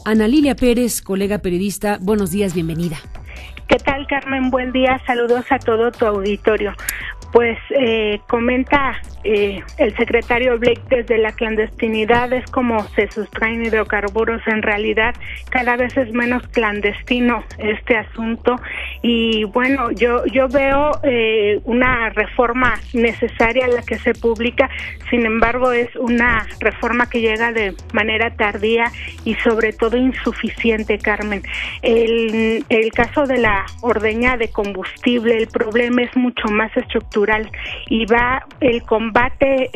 Ana Lilia Pérez, colega periodista, buenos días, bienvenida. ¿Qué tal, Carmen? Buen día, saludos a todo tu auditorio. Pues comenta el secretario Blake, desde la clandestinidad es como se sustraen hidrocarburos. En realidad cada vez es menos clandestino este asunto y bueno, yo veo una reforma necesaria la que se publica. Sin embargo, es una reforma que llega de manera tardía y sobre todo insuficiente, Carmen. El caso de la ordeña de combustible, el problema es mucho más estructural y el combate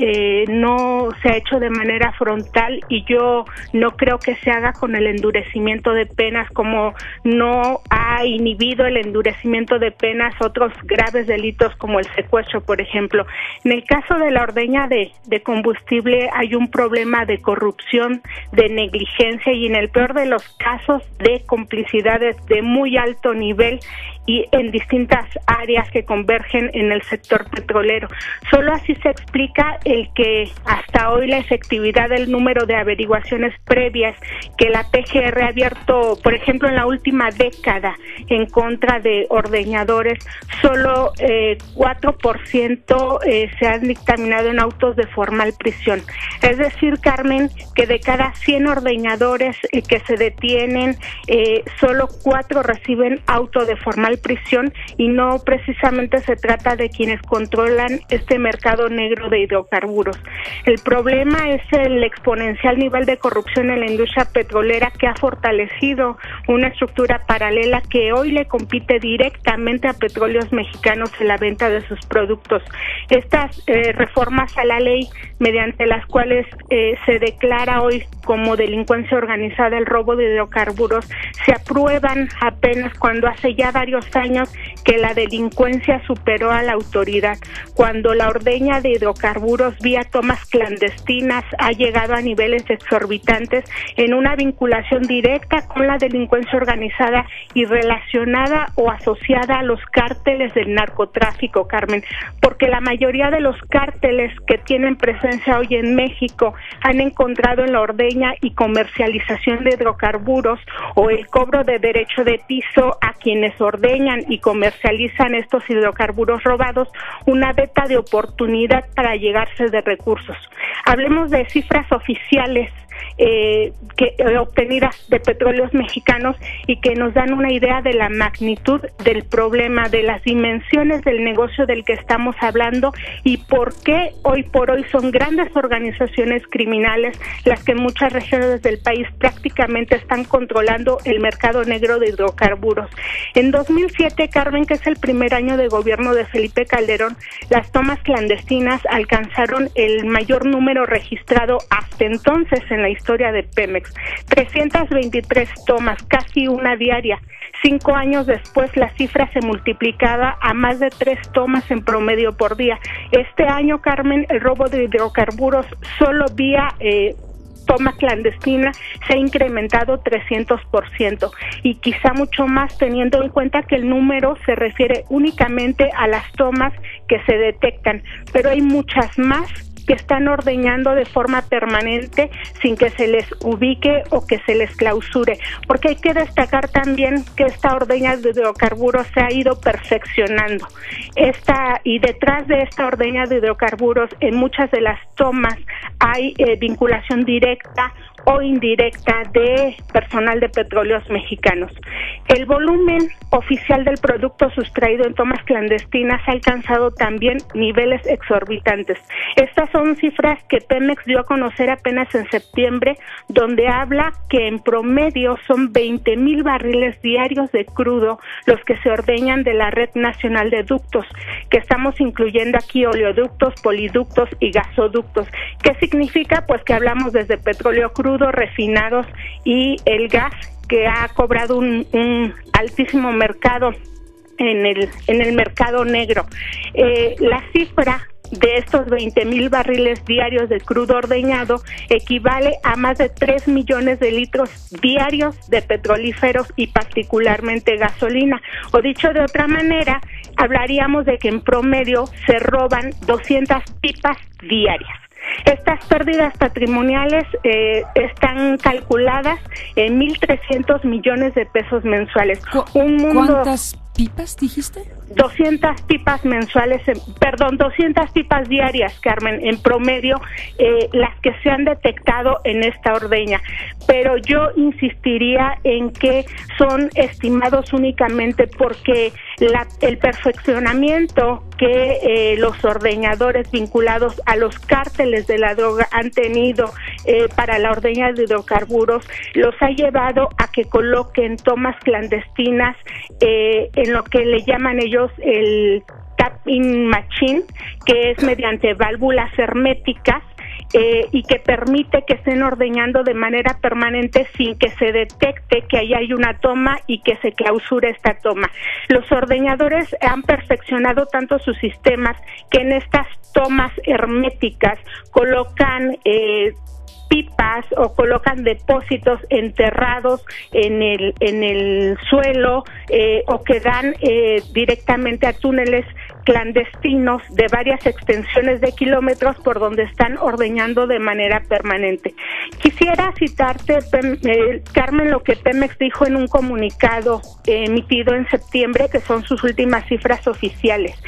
no se ha hecho de manera frontal y yo no creo que se haga con el endurecimiento de penas, como no ha inhibido el endurecimiento de penas otros graves delitos como el secuestro, por ejemplo. En el caso de la ordeña de combustible hay un problema de corrupción, de negligencia y en el peor de los casos de complicidades de muy alto nivel y en distintas áreas que convergen en el sector petrolero. Solo así se explica el que hasta hoy la efectividad del número de averiguaciones previas que la PGR ha abierto, por ejemplo, en la última década en contra de ordeñadores, solo 4% se han dictaminado en autos de formal prisión. Es decir, Carmen, que de cada 100 ordeñadores que se detienen, solo 4 reciben auto de formal prisión y no precisamente se trata de quienes controlan este mercado negro de hidrocarburos. El problema es el exponencial nivel de corrupción en la industria petrolera que ha fortalecido una estructura paralela que hoy le compite directamente a Petróleos Mexicanos en la venta de sus productos. Estas reformas a la ley mediante las cuales se declara hoy como delincuencia organizada el robo de hidrocarburos se aprueban apenas cuando hace ya varios años que la delincuencia superó a la autoridad, cuando la ordeña de hidrocarburos vía tomas clandestinas ha llegado a niveles exorbitantes en una vinculación directa con la delincuencia organizada y relacionada o asociada a los cárteles del narcotráfico, Carmen, porque la mayoría de los cárteles que tienen presencia hoy en México han encontrado en la ordeña y comercialización de hidrocarburos o el cobro de derecho de piso a quienes ordeñan y comercializan estos hidrocarburos robados una beta de oportunidad para llegarse de recursos. Hablemos de cifras oficiales obtenidas de Petróleos Mexicanos y que nos dan una idea de la magnitud del problema, de las dimensiones del negocio del que estamos hablando y por qué hoy por hoy son grandes organizaciones criminales las que en muchas regiones del país prácticamente están controlando el mercado negro de hidrocarburos. En 2007, Carmen, que es el primer año de gobierno de Felipe Calderón, las tomas clandestinas alcanzaron el mayor número registrado hasta entonces en la historia de Pemex, 323 tomas, casi una diaria. 5 años después la cifra se multiplicaba a más de 3 tomas en promedio por día. Este año, Carmen, el robo de hidrocarburos solo vía toma clandestina se ha incrementado 300% y quizá mucho más teniendo en cuenta que el número se refiere únicamente a las tomas que se detectan, pero hay muchas más que están ordeñando de forma permanente sin que se les ubique o que se les clausure, porque hay que destacar también que esta ordeña de hidrocarburos se ha ido perfeccionando. Y detrás de esta ordeña de hidrocarburos, en muchas de las tomas hay vinculación directa o indirecta de personal de Petróleos Mexicanos. El volumen oficial del producto sustraído en tomas clandestinas ha alcanzado también niveles exorbitantes. Estas son cifras que Pemex dio a conocer apenas en septiembre, donde habla que en promedio son 20,000 barriles diarios de crudo los que se ordeñan de la Red Nacional de Ductos, que estamos incluyendo aquí oleoductos, poliductos y gasoductos. ¿Qué significa? Pues que hablamos desde petróleo crudo, refinados y el gas, que ha cobrado un altísimo mercado en el mercado negro. La cifra de estos 20,000 barriles diarios de crudo ordeñado equivale a más de 3 millones de litros diarios de petrolíferos y particularmente gasolina. O dicho de otra manera, hablaríamos de que en promedio se roban 200 pipas diarias. Estas pérdidas patrimoniales están calculadas en 1.300 millones de pesos mensuales. ¿Cuántas pipas dijiste? 200 pipas mensuales, 200 pipas diarias, Carmen, en promedio, las que se han detectado en esta ordeña. Pero yo insistiría en que son estimados únicamente porque el perfeccionamiento que los ordeñadores vinculados a los cárteles de la droga han tenido para la ordeña de hidrocarburos los ha llevado a que coloquen tomas clandestinas en lo que le llaman ellos el tap-in machine, que es mediante válvulas herméticas y que permite que estén ordeñando de manera permanente sin que se detecte que ahí hay una toma y que se clausure esta toma. Los ordeñadores han perfeccionado tanto sus sistemas que en estas tomas herméticas colocan pipas o colocan depósitos enterrados en el suelo o que dan directamente a túneles clandestinos de varias extensiones de kilómetros por donde están ordeñando de manera permanente. Quisiera citarte, Carmen, lo que Pemex dijo en un comunicado emitido en septiembre, que son sus últimas cifras oficiales.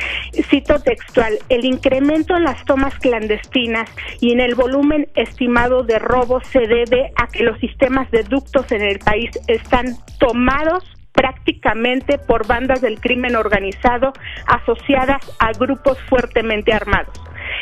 Cito textual: el incremento en las tomas clandestinas y en el volumen estimado de robos se debe a que los sistemas de ductos en el país están tomados prácticamente por bandas del crimen organizado asociadas a grupos fuertemente armados.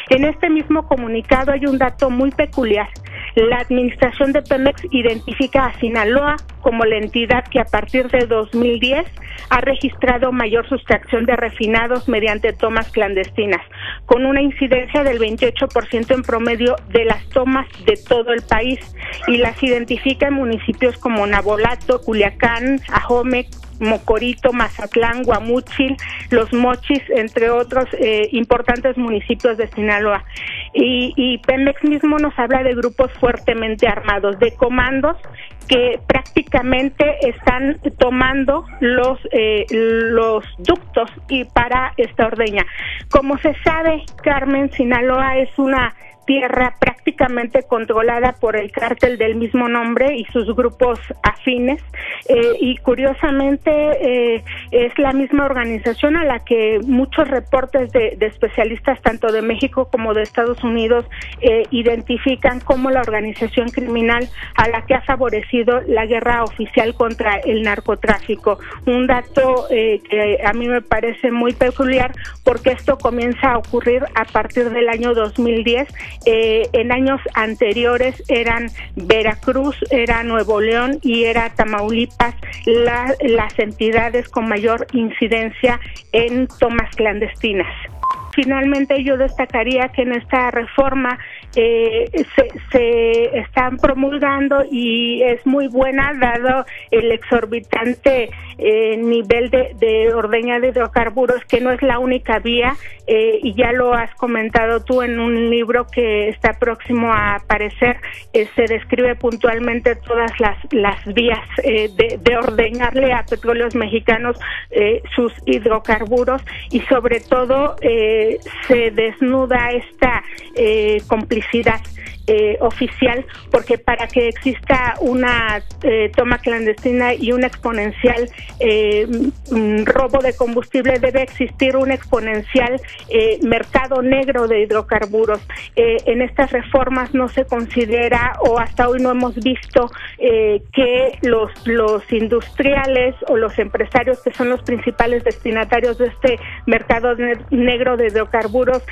En este mismo comunicado hay un dato muy peculiar. La administración de Pemex identifica a Sinaloa como la entidad que a partir de 2010 ha registrado mayor sustracción de refinados mediante tomas clandestinas, con una incidencia del 28% en promedio de las tomas de todo el país, y las identifica en municipios como Navolato, Culiacán, Ajome, Mocorito, Mazatlán, Guamúchil, Los Mochis, entre otros importantes municipios de Sinaloa. Y Pemex mismo nos habla de grupos fuertemente armados, de comandos que prácticamente están tomando los ductos y para esta ordeña. Como se sabe, Carmen, Sinaloa es una tierra prácticamente controlada por el cártel del mismo nombre y sus grupos afines, y curiosamente es la misma organización a la que muchos reportes de especialistas tanto de México como de Estados Unidos identifican como la organización criminal a la que ha favorecido la guerra oficial contra el narcotráfico. Un dato que a mí me parece muy peculiar, porque esto comienza a ocurrir a partir del año 2010. En años anteriores eran Veracruz, era Nuevo León y era Tamaulipas las entidades con mayor incidencia en tomas clandestinas. Finalmente, yo destacaría que en esta reforma se están promulgando y es muy buena dado el exorbitante nivel de ordeña de hidrocarburos, que no es la única vía, y ya lo has comentado tú en un libro que está próximo a aparecer. Se describe puntualmente todas las vías de ordeñarle a petróleos mexicanos sus hidrocarburos, y sobre todo se desnuda esta complicidad oficial, porque para que exista una toma clandestina y un exponencial robo de combustible, debe existir un exponencial mercado negro de hidrocarburos. En estas reformas no se considera, o hasta hoy no hemos visto, que los industriales o los empresarios, que son los principales destinatarios de este mercado negro de hidrocarburos,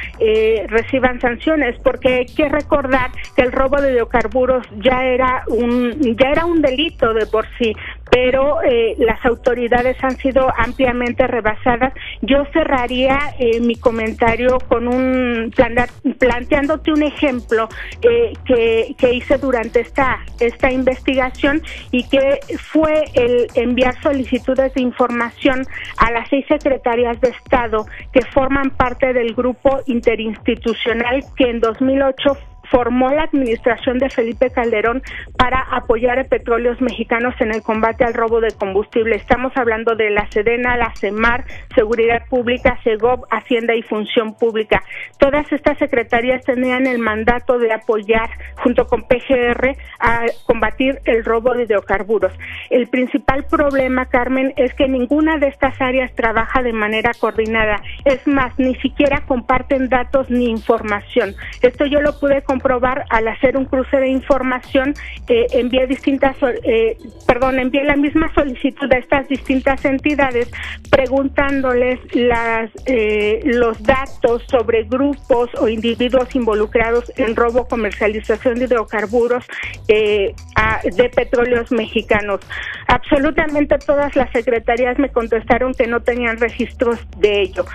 reciban sanciones, porque hay que recordar que el robo de hidrocarburos ya era un delito de por sí, pero las autoridades han sido ampliamente rebasadas. Yo cerraría mi comentario con planteándote un ejemplo que hice durante esta investigación, y que fue el enviar solicitudes de información a las 6 secretarías de Estado que forman parte del grupo interinstitucional que en 2008 formó la administración de Felipe Calderón para apoyar a Petróleos Mexicanos en el combate al robo de combustible. Estamos hablando de la Sedena, la CEMAR, Seguridad Pública, SEGOV, Hacienda y Función Pública. Todas estas secretarías tenían el mandato de apoyar, junto con PGR, a combatir el robo de hidrocarburos. El principal problema, Carmen, es que ninguna de estas áreas trabaja de manera coordinada. Es más, ni siquiera comparten datos ni información. Esto yo lo pude comprobar al hacer un cruce de información. Envié la misma solicitud a estas distintas entidades preguntándoles los datos sobre grupos o individuos involucrados en robo, comercialización de hidrocarburos de Petróleos Mexicanos. Absolutamente todas las secretarías me contestaron que no tenían registros de ello.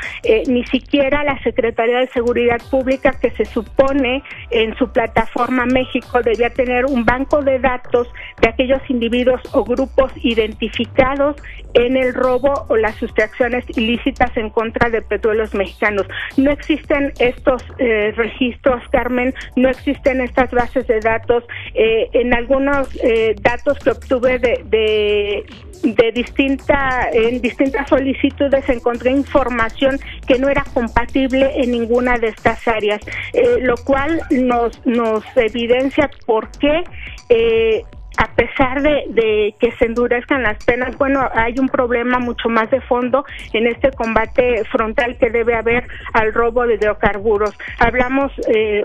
Ni siquiera la Secretaría de Seguridad Pública, que se supone en su plataforma México debía tener un banco de datos de aquellos individuos o grupos identificados en el robo o las sustracciones ilícitas en contra de Petróleos Mexicanos. No existen estos registros, Carmen, no existen estas bases de datos. En algunos datos que obtuve en distintas solicitudes encontré información que no era compatible en ninguna de estas áreas, lo cual nos evidencia por qué a pesar de que se endurezcan las penas, bueno, hay un problema mucho más de fondo en este combate frontal que debe haber al robo de hidrocarburos. Hablamos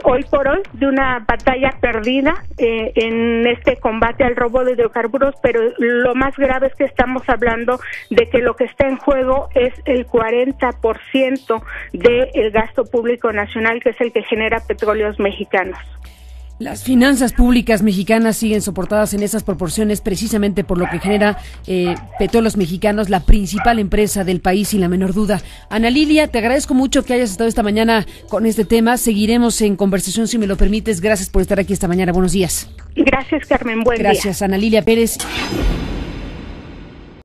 hoy por hoy de una batalla perdida en este combate al robo de hidrocarburos, pero lo más grave es que estamos hablando de que lo que está en juego es el 40% del gasto público nacional, que es el que genera Petróleos Mexicanos. Las finanzas públicas mexicanas siguen soportadas en esas proporciones precisamente por lo que genera Petróleos Mexicanos, la principal empresa del país, sin la menor duda. Ana Lilia, te agradezco mucho que hayas estado esta mañana con este tema. Seguiremos en conversación, si me lo permites. Gracias por estar aquí esta mañana. Buenos días. Gracias, Carmen. Buen día. Gracias, Ana Lilia Pérez.